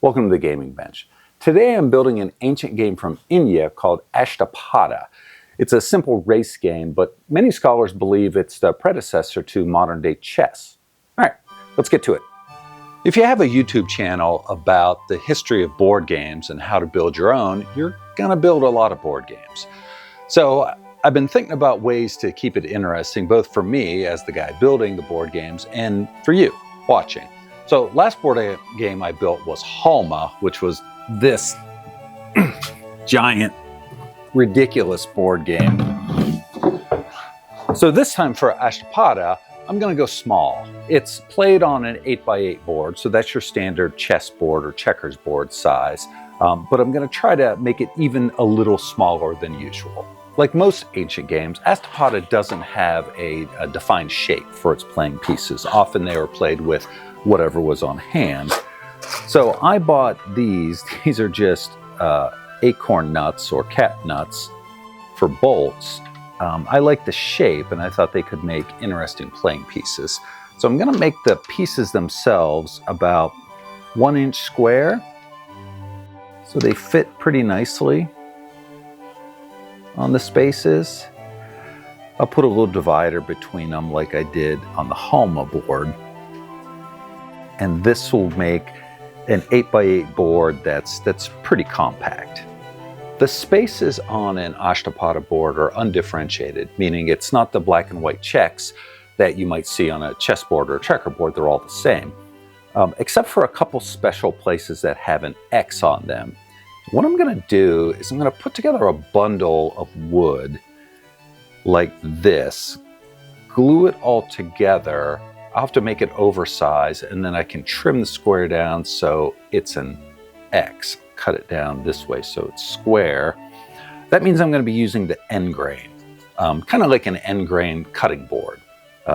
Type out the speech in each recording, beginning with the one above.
Welcome to the Gaming Bench. Today I'm building an ancient game from India called Ashtapada. It's a simple race game, but many scholars believe it's the predecessor to modern-day chess. All right, let's get to it. If you have a YouTube channel about the history of board games and how to build your own, you're gonna build a lot of board games. So I've been thinking about ways to keep it interesting, both for me as the guy building the board games and for you watching. So last board game I built was Halma, which was this giant, ridiculous board game. So this time for Ashtapada, I'm gonna go small. It's played on an 8x8 board, so that's your standard chess board or checkers board size. But I'm gonna try to make it even a little smaller than usual. Like most ancient games, Astapada doesn't have a defined shape for its playing pieces. Often they were played with whatever was on hand. So I bought these. These are just acorn nuts or cat nuts for bolts. I like the shape and I thought they could make interesting playing pieces. So I'm gonna make the pieces themselves about 1 inch square. So they fit pretty nicely on the spaces. I'll put a little divider between them like I did on the Halma board. And this will make an 8x8 board that's pretty compact. The spaces on an Ashtapada board are undifferentiated, meaning it's not the black and white checks that you might see on a chessboard or a checkerboard. They're all the same, except for a couple special places that have an X on them. What I'm gonna do is I'm gonna put together a bundle of wood like this, glue it all together. I'll have to make it oversized and then I can trim the square down so it's an X. Cut it down this way so it's square. That means I'm gonna be using the end grain, kind of like an end grain cutting board.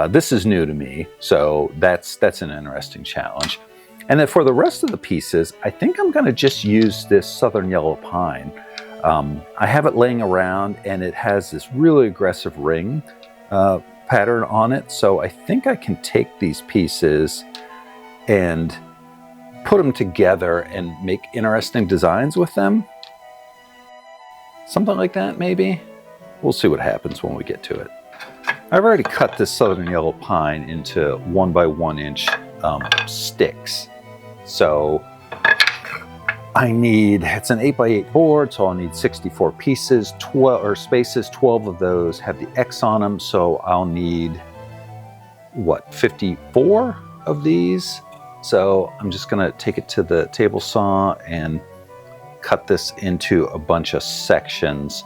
This is new to me, so that's an interesting challenge. And then for the rest of the pieces, I think I'm gonna just use this southern yellow pine. I have it laying around and it has this really aggressive ring pattern on it. So I think I can take these pieces and put them together and make interesting designs with them. Something like that, maybe. We'll see what happens when we get to it. I've already cut this southern yellow pine into 1 by 1 inch sticks. So it's an 8x8 board, so I'll need 64 pieces, 12 spaces. 12 of those have the X on them, so I'll need, 54 of these? So I'm just gonna take it to the table saw and cut this into a bunch of sections.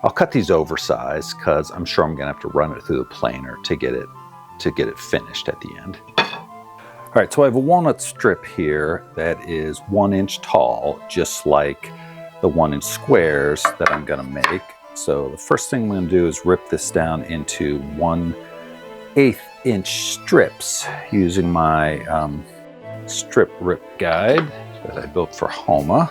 I'll cut these oversized because I'm sure I'm gonna have to run it through the planer to get it finished at the end. All right, so I have a walnut strip here that is 1 inch tall, just like the 1 inch squares that I'm gonna make. So the first thing I'm gonna do is rip this down into 1/8 inch strips using my strip rip guide that I built for Halma.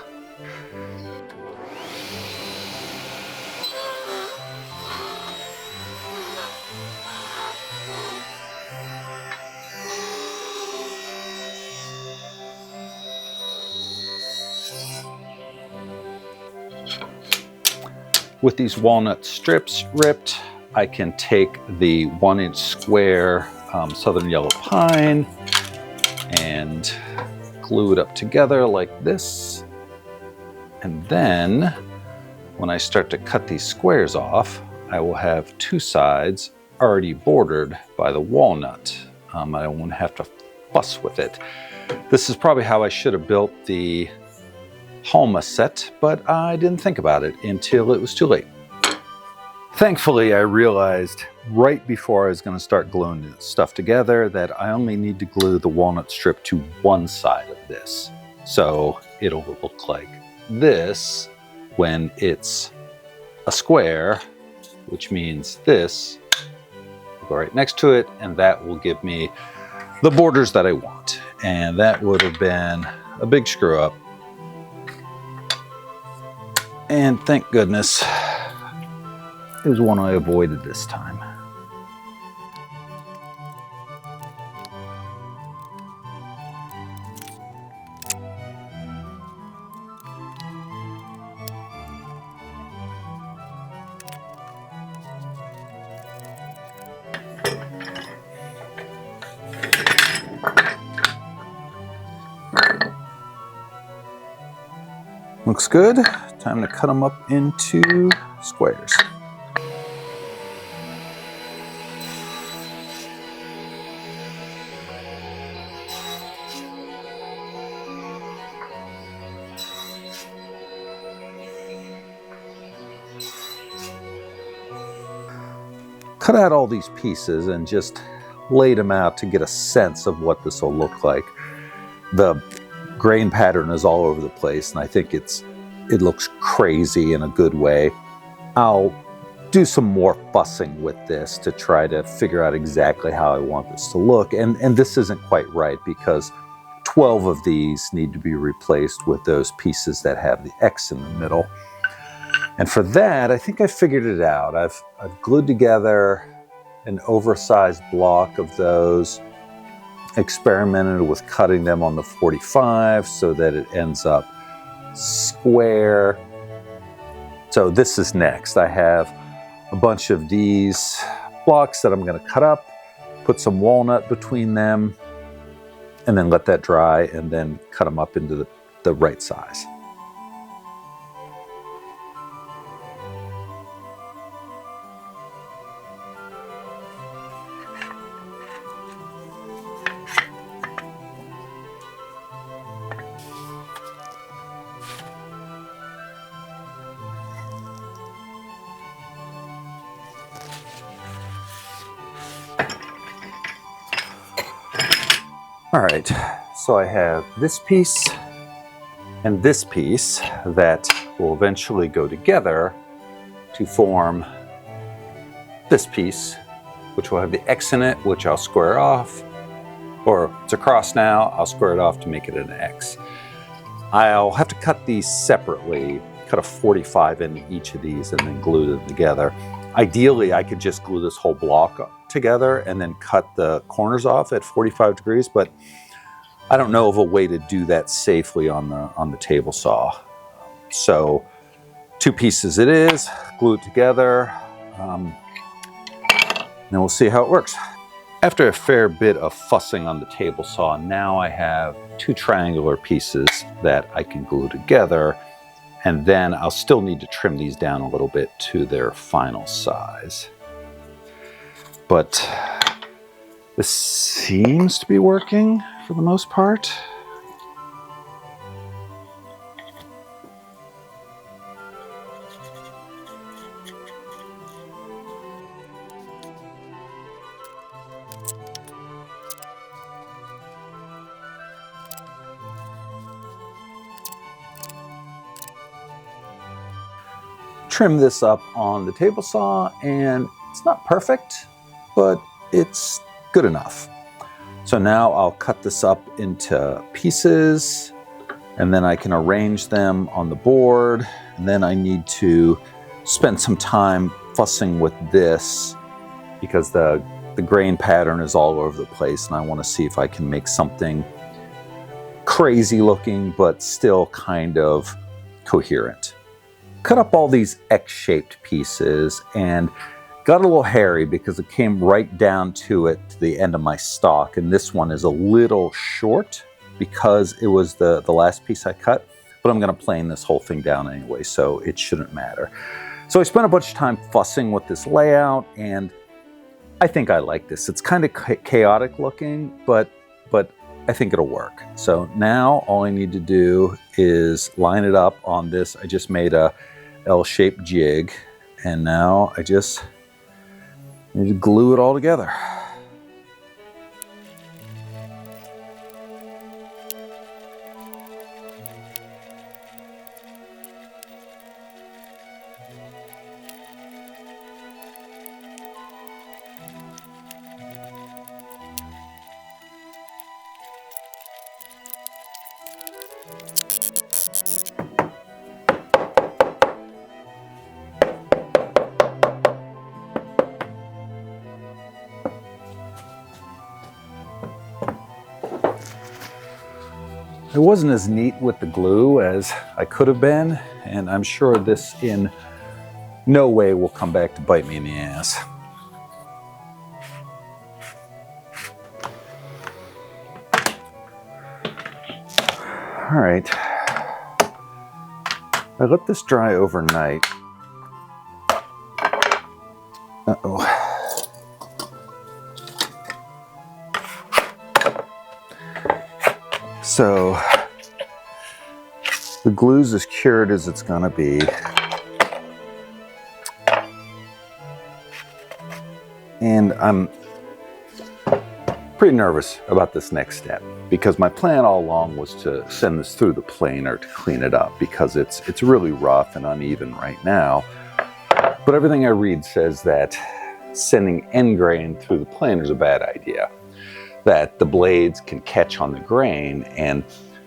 With these walnut strips ripped, I can take the 1 inch square southern yellow pine and glue it up together like this. And then when I start to cut these squares off, I will have 2 sides already bordered by the walnut. I won't have to fuss with it. This is probably how I should have built the Halma set, but I didn't think about it until it was too late. Thankfully, I realized right before I was going to start gluing this stuff together that I only need to glue the walnut strip to one side of this. So it'll look like this when it's a square, which means this will go right next to it, and that will give me the borders that I want. And that would have been a big screw up. And thank goodness it was one I avoided this time. Looks good. Time to cut them up into squares. Cut out all these pieces and just laid them out to get a sense of what this will look like. The grain pattern is all over the place, and I think it looks crazy in a good way. I'll do some more fussing with this to try to figure out exactly how I want this to look. And this isn't quite right because 12 of these need to be replaced with those pieces that have the X in the middle. And for that, I think I figured it out. I've glued together an oversized block of those, experimented with cutting them on the 45 so that it ends up square. So this is next. I have a bunch of these blocks that I'm going to cut up, put some walnut between them, and then let that dry, and then cut them up into the right size. All right, so I have this piece and this piece that will eventually go together to form this piece, which will have the X in it, which I'll square off, or it's a cross now, I'll square it off to make it an X. I'll have to cut these separately, cut a 45 into each of these and then glue them together. Ideally, I could just glue this whole block together and then cut the corners off at 45 degrees, but I don't know of a way to do that safely on the table saw. So 2 pieces it is, glue it together, and we'll see how it works. After a fair bit of fussing on the table saw, now I have 2 triangular pieces that I can glue together, and then I'll still need to trim these down a little bit to their final size. But this seems to be working for the most part. Trim this up on the table saw, and it's not perfect, but it's good enough. So now I'll cut this up into pieces, and then I can arrange them on the board, and then I need to spend some time fussing with this because the grain pattern is all over the place, and I want to see if I can make something crazy looking but still kind of coherent. Cut up all these X-shaped pieces and got a little hairy because it came right down to the end of my stalk, and this one is a little short because it was the last piece I cut, but I'm going to plane this whole thing down anyway, so it shouldn't matter. So I spent a bunch of time fussing with this layout, and I think I like this. It's kind of chaotic looking, but I think it'll work. So now all I need to do is line it up on this. I just made a L-shaped jig, and now I just need to glue it all together. It wasn't as neat with the glue as I could have been, and I'm sure this in no way will come back to bite me in the ass. All right, I let this dry overnight. So the glue's as cured as it's gonna be. And I'm pretty nervous about this next step because my plan all along was to send this through the planer to clean it up because it's really rough and uneven right now. But everything I read says that sending end grain through the planer is a bad idea. That the blades can catch on the grain, and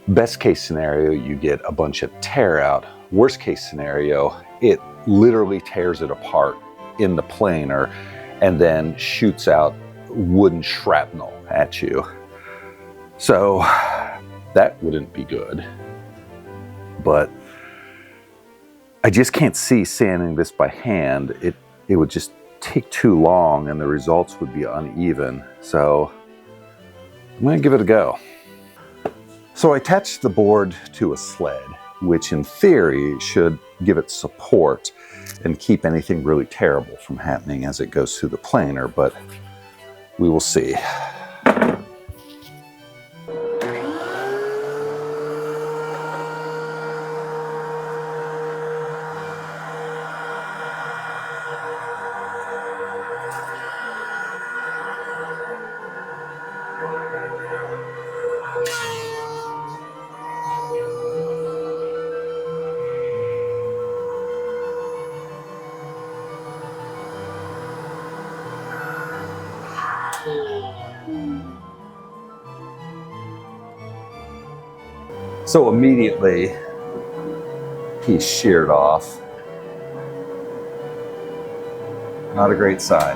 best case scenario, you get a bunch of tear out. Worst case scenario, it literally tears it apart in the planer and then shoots out wooden shrapnel at you. So that wouldn't be good. But I just can't see sanding this by hand. It would just take too long and the results would be uneven. So I'm gonna give it a go. So I attached the board to a sled, which in theory should give it support and keep anything really terrible from happening as it goes through the planer, but we will see. So immediately he's sheared off. Not a great sign.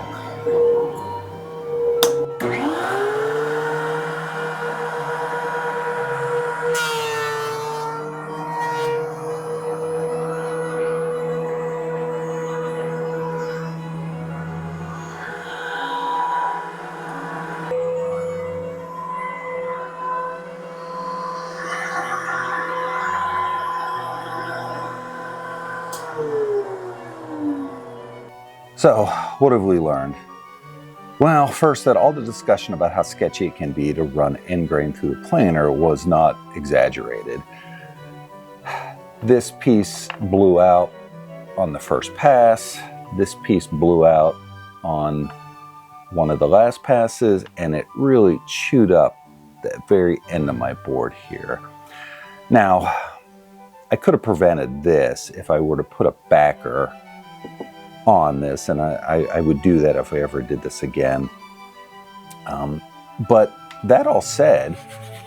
So, what have we learned? Well, first, that all the discussion about how sketchy it can be to run end grain through the planer was not exaggerated. This piece blew out on the first pass. This piece blew out on one of the last passes, and it really chewed up the very end of my board here. Now, I could have prevented this if I were to put a backer on this, and I would do that if I ever did this again. But that all said,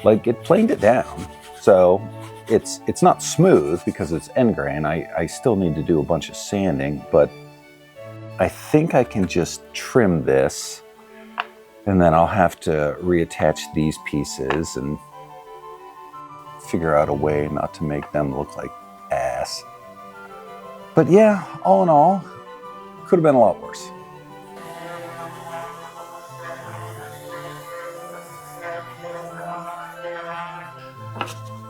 like, it planed it down. So it's not smooth because it's end grain. I still need to do a bunch of sanding, but I think I can just trim this, and then I'll have to reattach these pieces and figure out a way not to make them look like ass. But yeah, all in all, could have been a lot worse.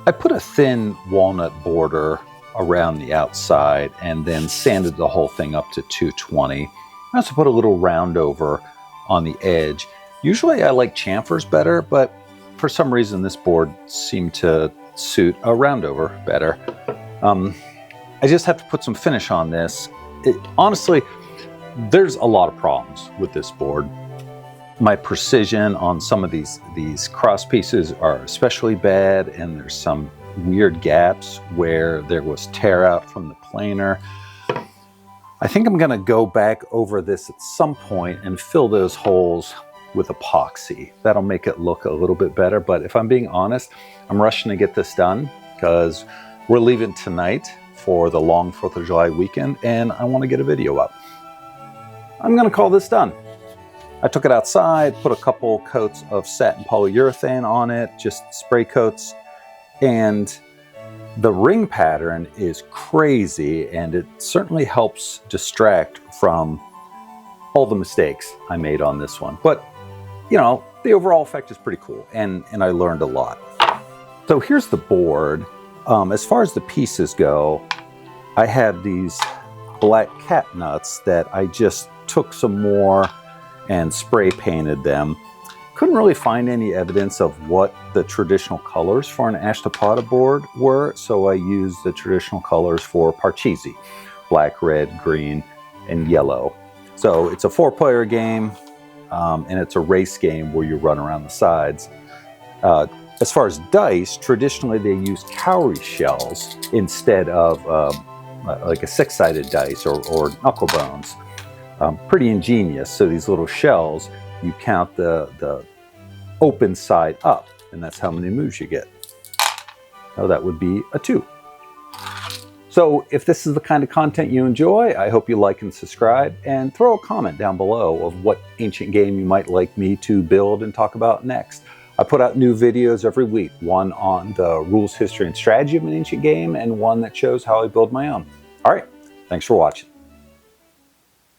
I put a thin walnut border around the outside and then sanded the whole thing up to 220. I also put a little round over on the edge. Usually I like chamfers better, but for some reason this board seemed to suit a round over better. I just have to put some finish on this. Honestly, there's a lot of problems with this board. My precision on some of these cross pieces are especially bad, and there's some weird gaps where there was tear out from the planer. I think I'm gonna go back over this at some point and fill those holes with epoxy. That'll make it look a little bit better, but if I'm being honest, I'm rushing to get this done because we're leaving tonight for the long 4th of July weekend, and I wanna get a video up. I'm gonna call this done. I took it outside, put a couple coats of satin polyurethane on it, just spray coats, and the ring pattern is crazy, and it certainly helps distract from all the mistakes I made on this one. But, you know, the overall effect is pretty cool, and I learned a lot. So here's the board. As far as the pieces go, I have these black cat nuts that I just took some more and spray painted them. Couldn't really find any evidence of what the traditional colors for an Ashtapada board were, so I used the traditional colors for Parcheesi: black, red, green, and yellow. So it's a 4-player game, and it's a race game where you run around the sides. As far as dice, traditionally they use cowrie shells instead of like a 6-sided dice or knuckle bones. Pretty ingenious. So these little shells, you count the open side up, and that's how many moves you get. Now that would be a 2. So if this is the kind of content you enjoy, I hope you like and subscribe, and throw a comment down below of what ancient game you might like me to build and talk about next. I put out new videos every week, one on the rules, history, and strategy of an ancient game, and one that shows how I build my own. All right, thanks for watching.